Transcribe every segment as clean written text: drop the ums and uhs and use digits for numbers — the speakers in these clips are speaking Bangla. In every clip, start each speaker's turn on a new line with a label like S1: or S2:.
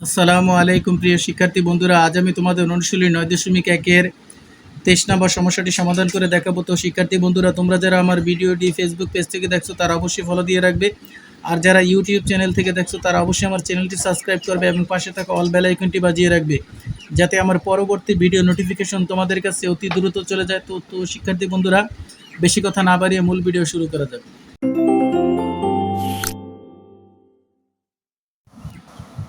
S1: আসসালামু আলাইকুম প্রিয় শিক্ষার্থী বন্ধুরা, আজ আমি তোমাদের অনুশীলনী 9.1-এর 23 নম্বর সমস্যাটি সমাধান করে দেখাবো। তো শিক্ষার্থী বন্ধুরা, তোমরা যারা আমার ভিডিওটি ফেসবুক পেজ থেকে দেখছো তারা অবশ্যই ফলো দিয়ে রাখবে, আর যারা ইউটিউব চ্যানেল থেকে দেখছো তারা অবশ্যই আমার চ্যানেলটি সাবস্ক্রাইব করবে এবং পাশে থাকা অল বেল আইকনটি বাজিয়ে রাখবে, যাতে আমার পরবর্তী ভিডিও নোটিফিকেশন তোমাদের কাছে অতি দ্রুত চলে যায়। তো শিক্ষার্থী বন্ধুরা, বেশি কথা না বাড়িয়ে মূল ভিডিও শুরু করা যাবে।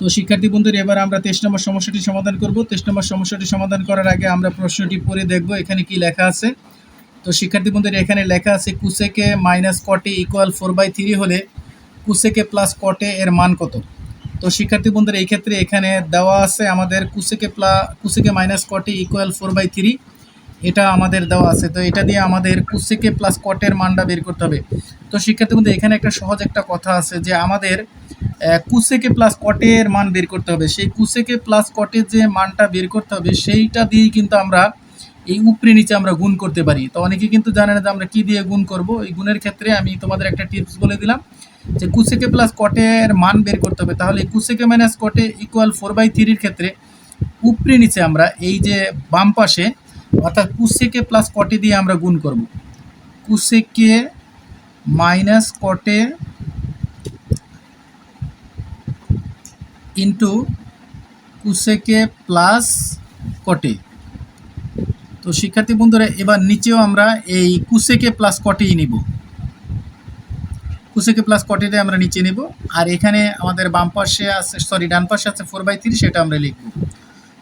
S1: তো শিক্ষার্থী বন্ধুরা, এবার আমরা 23 নম্বর সমস্যাটি সমাধান করব। 23 নম্বর সমস্যাটি সমাধান করার আগে আমরা প্রশ্নটি পড়ে দেখব এখানে কি লেখা আছে। তো শিক্ষার্থী বন্ধুরা, এখানে লেখা আছে কুসেকে মাইনাস কটে ইকুয়াল 4/3 হলে কুসেকে প্লাস কটে এর মান কত। তো শিক্ষার্থী বন্ধুরা, এই ক্ষেত্রে এখানে দেওয়া আছে আমাদের কুসেকে মাইনাস কটে ইকুয়াল 4/3, এটা আমাদের দেওয়া আছে। তো এটা দিয়ে আমাদের কুসেকে প্লাস কটের মানটা বের করতে হবে। তো শিক্ষার্থী বন্ধু, এখানে একটা সহজ একটা কথা আছে যে আমাদের কুসেকে প্লাস কটের মান বের করতে হবে। সেই কুসেকে প্লাস কটের যে মানটা বের করতে হবে সেইটা দিয়েই কিন্তু আমরা এই উপরে নিচে আমরা গুণ করতে পারি। তো অনেকে কিন্তু জানে না যে আমরা কী দিয়ে গুণ করব। এই গুণের ক্ষেত্রে আমি তোমাদের একটা টিপস বলে দিলাম যে কুসেকে প্লাস কটের মান বের করতে হবে। তাহলে কুসেকে মাইনাস কটে ইকুয়াল 4/3-এর ক্ষেত্রে উপরে নিচে আমরা এই যে বাম পাশে অর্থাৎ কুসেকে প্লাস কটে দিয়ে আমরা গুণ করব। কুসেকে মাইনাস কটে ইন্টু কুসেকে প্লাস কটে। তো শিক্ষার্থী বন্ধুরা, এবার নিচেও আমরা এই কুসেকে প্লাস কটেই নিব, কুসেকে প্লাস কটেটাই আমরা নিচে নেব। আর এখানে আমাদের বাম পাশে আছে ডান পাশে আছে 4/3, সেটা আমরা লিখব।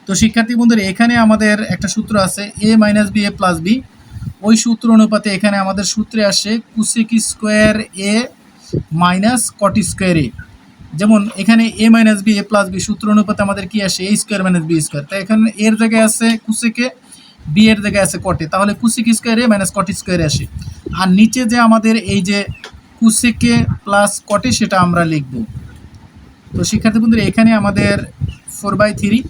S1: তো শিক্ষার্থী বন্ধুরা, এখানে আমাদের একটা সূত্র আছে a minus B A plus B. ওই সূত্র অনুপাতে এখানে আমাদের সূত্রে আসে কুসেক স্কোয়ার এ মাইনাস কট স্কোয়ার এ। যেমন এখানে a minus B A plus B সূত্র অনুপাতে আমাদের কি আসে a square minus B square. তাই এখানে এর জায়গায় আছে কুসেকে, বি এর জায়গায় আছে কটে, তাহলে কুসেক স্কোয়ার এ মাইনাস কট স্কোয়ার আসে। আর নিচে যে আমাদের এই যে কুসেকে প্লাস কটে সেটা আমরা লিখব। তো শিক্ষার্থী বন্ধুরা, এখানে আমাদের 4/3।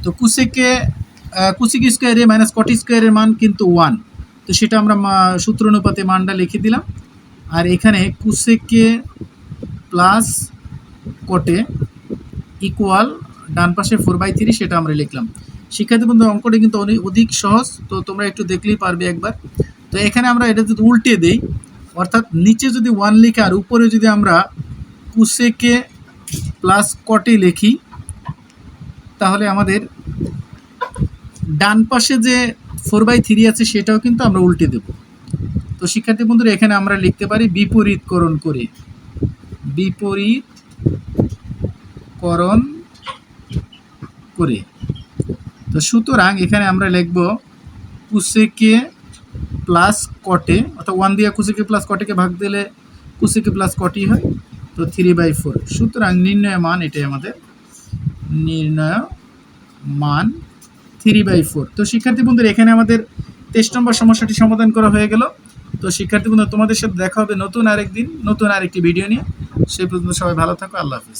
S1: তো কুসেক স্কোয়ার এ মাইনাস কট স্কোয়ারের মান কিন্তু 1, তো সেটা আমরা সূত্র অনুপাতে মানটা লিখে দিলাম। আর এখানে কুসেকে প্লাস কটে ইকুয়াল ডান পাশে 4/3, সেটা আমরা লিখলাম। শিক্ষার্থী বন্ধু, অঙ্কটা কিন্তু অধিক সহজ, তো তোমরা একটু দেখলেই পারবে একবার। তো এখানে আমরা এটা যদি উল্টে দেই, অর্থাৎ নিচে যদি 1 লিখে আর উপরে যদি আমরা কুসেকে প্লাস কটে লিখি, তাহলে আমাদের ডান পাশে যে 4/3 আছে সেটাও কিন্তু আমরা উল্টে দেব। তো শিক্ষার্থী বন্ধুরা, এখানে আমরা লিখতে পারি বিপরীতকরণ করে, বিপরীতকরণ করে। তো সুতরাং এখানে আমরা লিখব কুসেকে প্লাস কটে, অর্থাৎ 1 দিয়ে কুসেকে প্লাস কটেকে ভাগ দিলে কুসেকে প্লাস কটই হয়, তো 3/4। সুতরাং নির্ণয় মান, এটাই আমাদের নির্ণয় মান 3/4। তো শিক্ষার্থী বন্ধুরা, এখানে আমাদের 23 নম্বর সমস্যাটি সমাধান করা হয়ে গেল। তো শিক্ষার্থী বন্ধুরা, তোমাদের সাথে দেখা হবে নতুন আরেকদিন নতুন আরেকটি ভিডিও নিয়ে। সেই পর্যন্ত সবাই ভালো থাকো। আল্লাহ হাফিজ।